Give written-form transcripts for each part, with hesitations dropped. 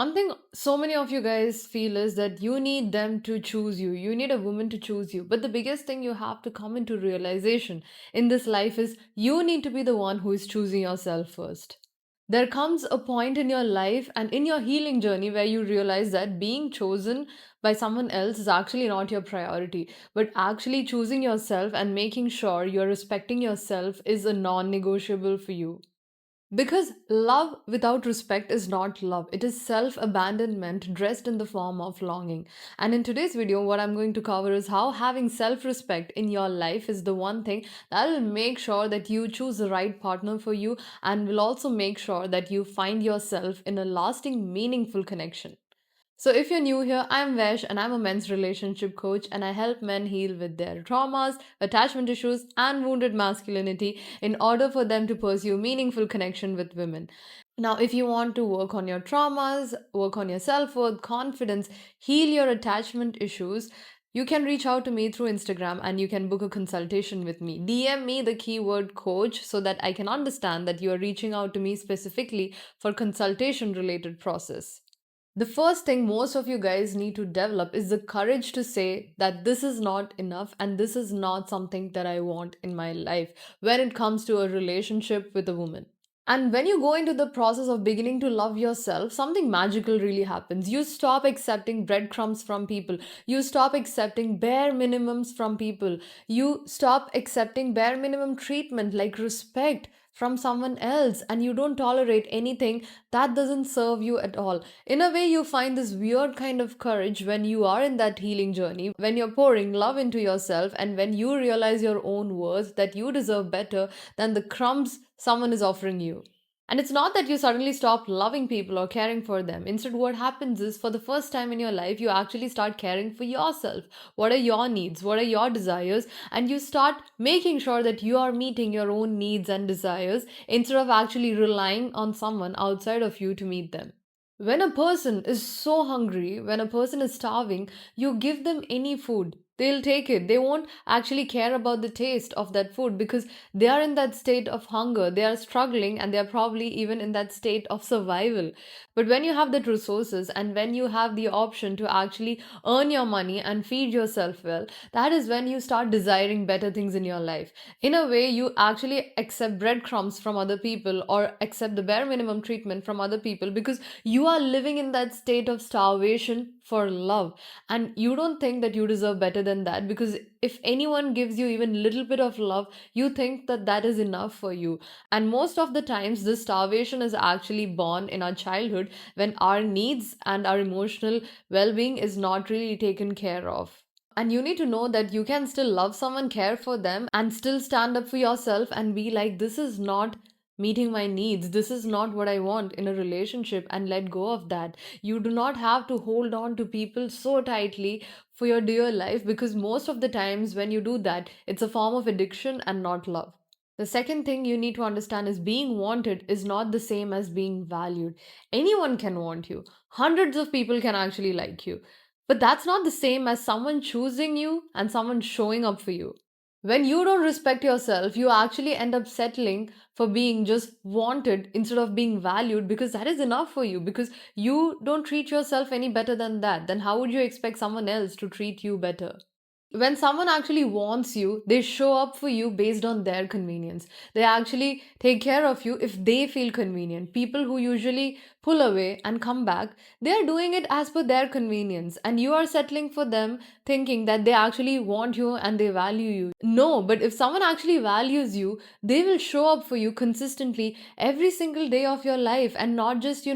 One thing so many of you guys feel is that you need them to choose you. You need a woman to choose you. But the biggest thing you have to come into realization in this life is you need to be the one who is choosing yourself first. There comes a point in your life and in your healing journey where you realize that being chosen by someone else is actually not your priority, but actually choosing yourself and making sure you're respecting yourself is a non negotiable for you. Because love without respect is not love. It is self abandonment dressed in the form of longing. And in today's video, what I'm going to cover is how having self respect in your life is the one thing that will make sure that you choose the right partner for you and will also make sure that you find yourself in a lasting, meaningful connection. So, if you're new here, I'm Vesh and I'm a men's relationship coach and I help men heal with their traumas, attachment issues, and wounded masculinity in order for them to pursue meaningful connection with women. Now, if you want to work on your traumas, work on your self worth, confidence, heal your attachment issues, you can reach out to me through Instagram and you can book a consultation with me. DM me the keyword coach so that I can understand that you are reaching out to me specifically for consultation related process. The first thing most of you guys need to develop is the courage to say that this is not enough and this is not something that I want in my life when it comes to a relationship with a woman. And when you go into the process of beginning to love yourself, something magical really happens. You stop accepting breadcrumbs from people. You stop accepting bare minimums from people. You stop accepting bare minimum treatment like respect from someone else, and you don't tolerate anything that doesn't serve you at all. In a way, you find this weird kind of courage when you are in that healing journey, when you're pouring love into yourself, and when you realize your own worth, that you deserve better than the crumbs someone is offering you. And it's not that you suddenly stop loving people or caring for them. Instead, what happens is for the first time in your life, you actually start caring for yourself. What are your needs? What are your desires? And you start making sure that you are meeting your own needs and desires instead of actually relying on someone outside of you to meet them. When a person is so hungry, when a person is starving, you give them any food. They'll take it. They won't actually care about the taste of that food because they are in that state of hunger. They are struggling and they are probably even in that state of survival. But when you have the resources and when you have the option to actually earn your money and feed yourself well, that is when you start desiring better things in your life. In a way, you actually accept breadcrumbs from other people or accept the bare minimum treatment from other people because you are living in that state of starvation for love, and you don't think that you deserve better than that because if anyone gives you even little bit of love, you think that that is enough for you. And most of the times this starvation is actually born in our childhood when our needs and our emotional well-being is not really taken care of. And you need to know that you can still love someone, care for them, and still stand up for yourself and be like, this is not meeting my needs. This is not what I want in a relationship, and let go of that. You do not have to hold on to people so tightly for your dear life because most of the times when you do that, it's a form of addiction and not love. The second thing you need to understand is being wanted is not the same as being valued. Anyone can want you. Hundreds of people can actually like you. But that's not the same as someone choosing you and someone showing up for you. When you don't respect yourself, you actually end up settling for being just wanted instead of being valued because that is enough for you. Because you don't treat yourself any better than that, then how would you expect someone else to treat you better? When someone actually wants you, they show up for you based on their convenience. They actually take care of you if they feel convenient. People who usually pull away and come back, they are doing it as per their convenience, and you are settling for them thinking that they actually want you and they value you. No, but if someone actually values you, they will show up for you consistently every single day of your life and not just,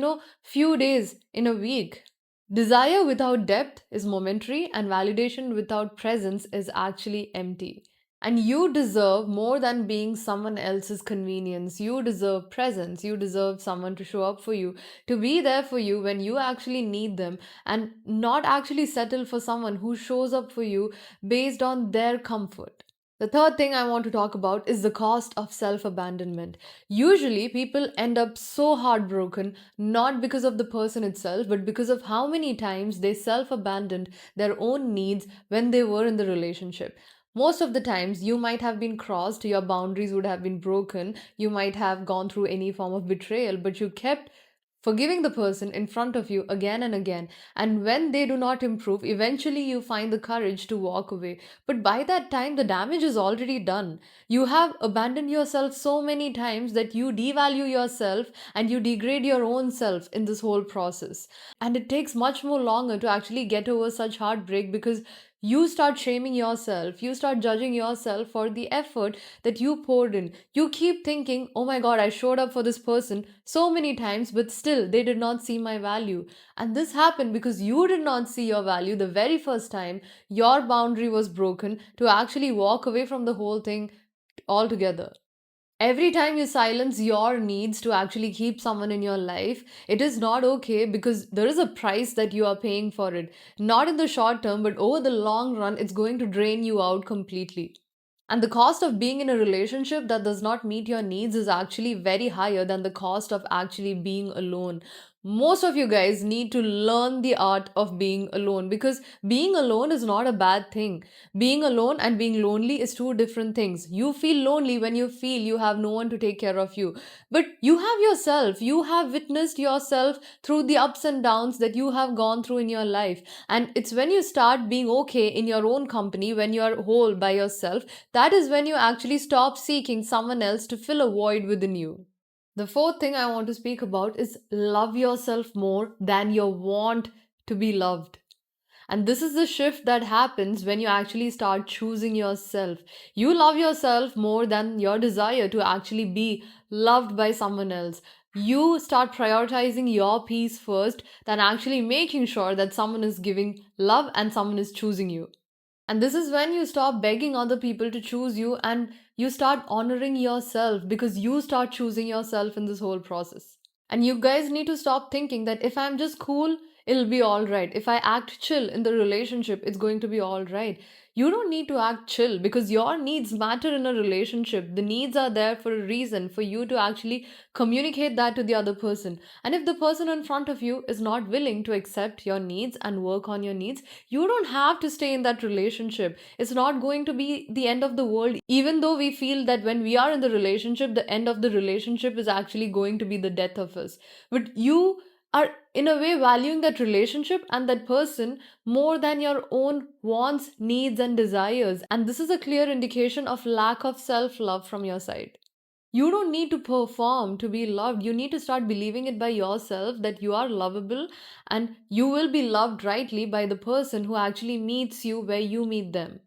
few days in a week. Desire without depth is momentary, and validation without presence is actually empty. And you deserve more than being someone else's convenience. You deserve presence. You deserve someone to show up for you, to be there for you when you actually need them, and not actually settle for someone who shows up for you based on their comfort. The third thing I want to talk about is the cost of self abandonment. Usually, people end up so heartbroken not because of the person itself, but because of how many times they self abandoned their own needs when they were in the relationship. Most of the times, you might have been crossed, your boundaries would have been broken, you might have gone through any form of betrayal, but you kept forgiving the person in front of you again and again. And when they do not improve, eventually you find the courage to walk away. But by that time, the damage is already done. You have abandoned yourself so many times that you devalue yourself and you degrade your own self in this whole process. And it takes much more longer to actually get over such heartbreak because you start shaming yourself, you start judging yourself for the effort that you poured in. You keep thinking, oh my god, I showed up for this person so many times, but still they did not see my value. And this happened because you did not see your value the very first time your boundary was broken to actually walk away from the whole thing altogether. Every time you silence your needs to actually keep someone in your life, it is not okay because there is a price that you are paying for it. Not in the short term, but over the long run, it's going to drain you out completely. And the cost of being in a relationship that does not meet your needs is actually very higher than the cost of actually being alone. Most of you guys need to learn the art of being alone because being alone is not a bad thing. Being alone and being lonely is two different things. You feel lonely when you feel you have no one to take care of you. But you have yourself. You have witnessed yourself through the ups and downs that you have gone through in your life. And it's when you start being okay in your own company, when you are whole by yourself, that is when you actually stop seeking someone else to fill a void within you. The fourth thing I want to speak about is love yourself more than you want to be loved. And this is the shift that happens when you actually start choosing yourself. You love yourself more than your desire to actually be loved by someone else. You start prioritizing your peace first than actually making sure that someone is giving love and someone is choosing you. And this is when you stop begging other people to choose you and you start honoring yourself because you start choosing yourself in this whole process. And you guys need to stop thinking that if I'm just cool, it'll be all right. If I act chill in the relationship, it's going to be all right. You don't need to act chill because your needs matter in a relationship. The needs are there for a reason, for you to actually communicate that to the other person. And if the person in front of you is not willing to accept your needs and work on your needs, you don't have to stay in that relationship. It's not going to be the end of the world, even though we feel that when we are in the relationship, the end of the relationship is actually going to be the death of us. But you are, in a way, valuing that relationship and that person more than your own wants, needs, and desires. And this is a clear indication of lack of self love from your side. You don't need to perform to be loved. You need to start believing it by yourself that you are lovable and you will be loved rightly by the person who actually meets you where you meet them.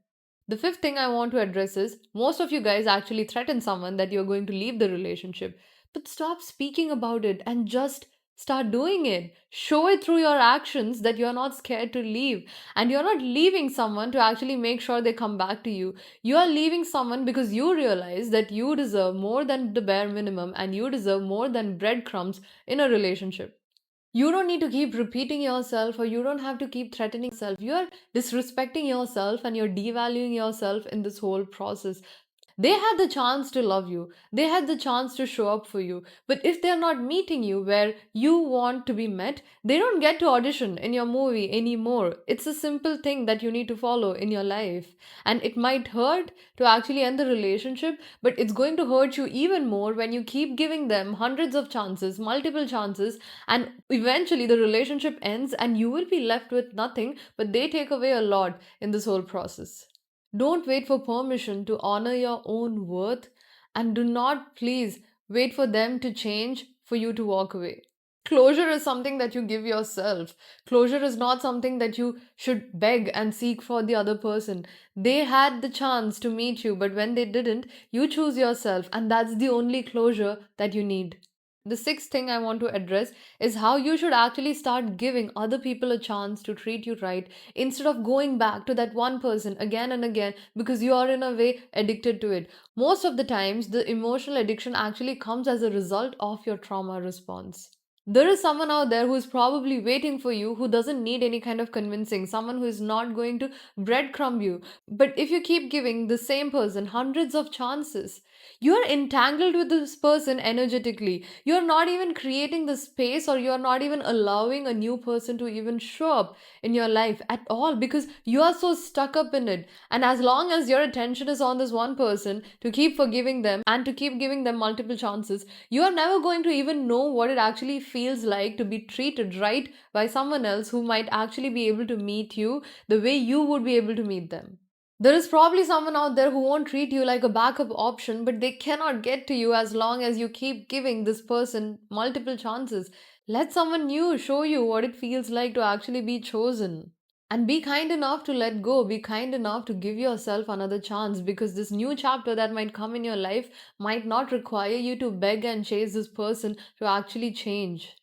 The fifth thing I want to address is most of you guys actually threaten someone that you're going to leave the relationship. But stop speaking about it and just start doing it. Show it through your actions that you're not scared to leave. And you're not leaving someone to actually make sure they come back to you. You are leaving someone because you realize that you deserve more than the bare minimum and you deserve more than breadcrumbs in a relationship. You don't need to keep repeating yourself or you don't have to keep threatening yourself. You are disrespecting yourself and you're devaluing yourself in this whole process. They had the chance to love you. They had the chance to show up for you. But if they're not meeting you where you want to be met, they don't get to audition in your movie anymore. It's a simple thing that you need to follow in your life. And it might hurt to actually end the relationship, but it's going to hurt you even more when you keep giving them hundreds of chances, multiple chances, and eventually the relationship ends and you will be left with nothing, but they take away a lot in this whole process. Don't wait for permission to honor your own worth, and do not please wait for them to change for you to walk away. Closure is something that you give yourself. Closure is not something that you should beg and seek for the other person. They had the chance to meet you, but when they didn't, you choose yourself, and that's the only closure that you need. The sixth thing I want to address is how you should actually start giving other people a chance to treat you right instead of going back to that one person again and again because you are in a way addicted to it. Most of the times, the emotional addiction actually comes as a result of your trauma response. There is someone out there who is probably waiting for you who doesn't need any kind of convincing, someone who is not going to breadcrumb you. But if you keep giving the same person hundreds of chances, You're entangled with this person energetically. You're not even creating the space, or you're not even allowing a new person to even show up in your life at all, because you are so stuck up in it. And as long as your attention is on this one person, to keep forgiving them and to keep giving them multiple chances, you are never going to even know what it actually feels like to be treated right by someone else who might actually be able to meet you the way you would be able to meet them. There is probably someone out there who won't treat you like a backup option, but they cannot get to you as long as you keep giving this person multiple chances. Let someone new show you what it feels like to actually be chosen. And be kind enough to let go, be kind enough to give yourself another chance, because this new chapter that might come in your life might not require you to beg and chase this person to actually change.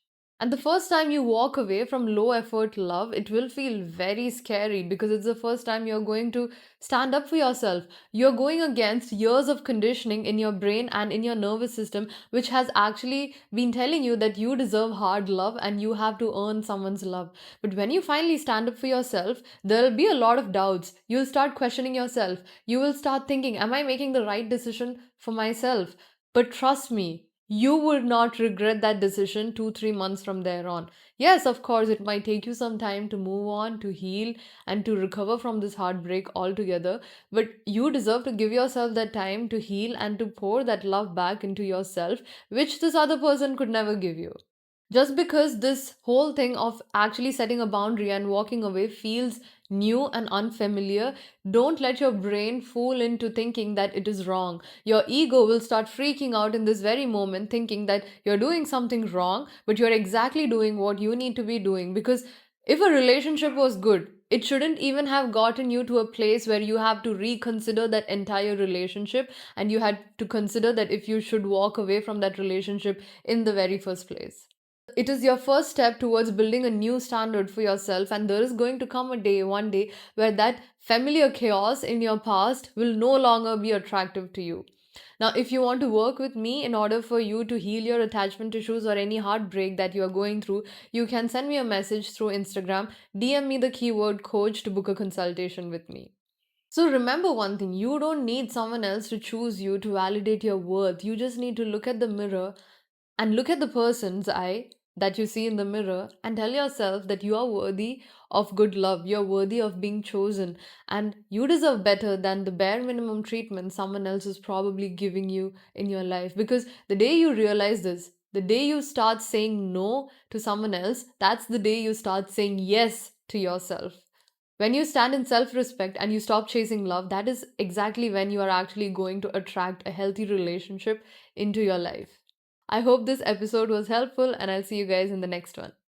And the first time you walk away from low effort love, it will feel very scary, because it's the first time you're going to stand up for yourself. You're going against years of conditioning in your brain and in your nervous system, which has actually been telling you that you deserve hard love and you have to earn someone's love. But when you finally stand up for yourself, there'll be a lot of doubts. You'll start questioning yourself. You will start thinking, am I making the right decision for myself? But trust me, you would not regret that decision 2 3 months from there on. Yes, of course, it might take you some time to move on, to heal, and to recover from this heartbreak altogether. But you deserve to give yourself that time to heal and to pour that love back into yourself, which this other person could never give you. Just because this whole thing of actually setting a boundary and walking away feels new and unfamiliar, don't let your brain fool into thinking that it is wrong. Your ego will start freaking out in this very moment, thinking that you're doing something wrong, but you're exactly doing what you need to be doing. Because if a relationship was good, it shouldn't even have gotten you to a place where you have to reconsider that entire relationship, and you had to consider that if you should walk away from that relationship in the very first place. It is your first step towards building a new standard for yourself, and there is going to come a day, one day, where that familiar chaos in your past will no longer be attractive to you. Now, if you want to work with me in order for you to heal your attachment issues or any heartbreak that you are going through, you can send me a message through Instagram, DM me the keyword coach to book a consultation with me. So remember one thing, you don't need someone else to choose you to validate your worth. You just need to look at the mirror and look at the person's eye that you see in the mirror and tell yourself that you are worthy of good love, you're worthy of being chosen, and you deserve better than the bare minimum treatment someone else is probably giving you in your life. Because the day you realize this, the day you start saying no to someone else, that's the day you start saying yes to yourself. When you stand in self respect and you stop chasing love, that is exactly when you are actually going to attract a healthy relationship into your life. I hope this episode was helpful, and I'll see you guys in the next one.